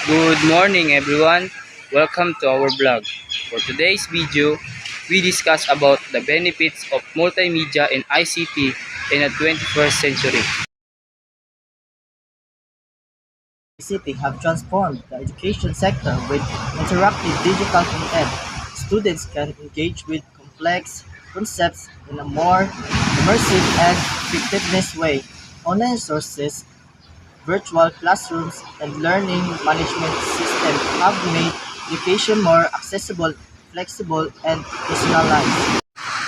Good morning everyone. Welcome to our blog. For today's video, we discuss about the benefits of multimedia and ICT in the 21st century. ICT have transformed the education sector with interactive digital content. Students can engage with complex concepts in a more immersive and effective way. Online sources, virtual classrooms, and learning management systems have made education more accessible, flexible, and personalized.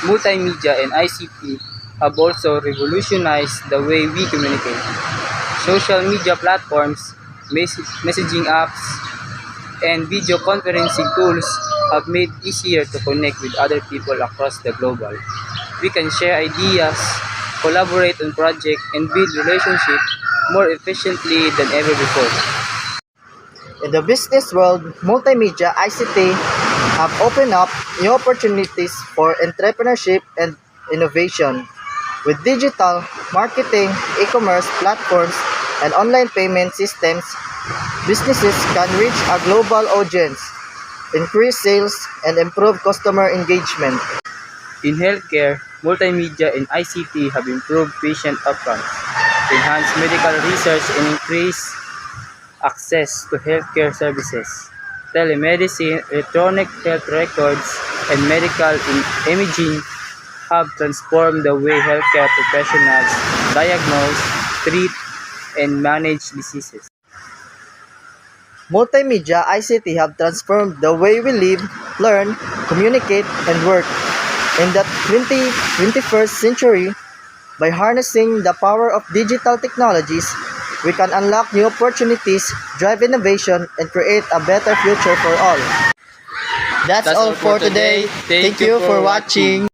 Multimedia and ICT have also revolutionized the way we communicate. Social media platforms, messaging apps, and video conferencing tools have made it easier to connect with other people across the global. We can share ideas, collaborate on projects, and build relationships more efficiently than ever before. In the business world, multimedia ICT have opened up new opportunities for entrepreneurship and innovation. With digital marketing, e-commerce platforms, and online payment systems, businesses can reach a global audience, increase sales, and improve customer engagement. In healthcare, multimedia and ICT have improved patient outcomes, enhanced medical research, and increased access to healthcare services. Telemedicine, electronic health records, and medical imaging have transformed the way healthcare professionals diagnose, treat, and manage diseases. Multimedia ICT have transformed the way we live, learn, communicate, and work. In the 21st century, by harnessing the power of digital technologies, we can unlock new opportunities, drive innovation, and create a better future for all. That's all for today. Thank you for watching.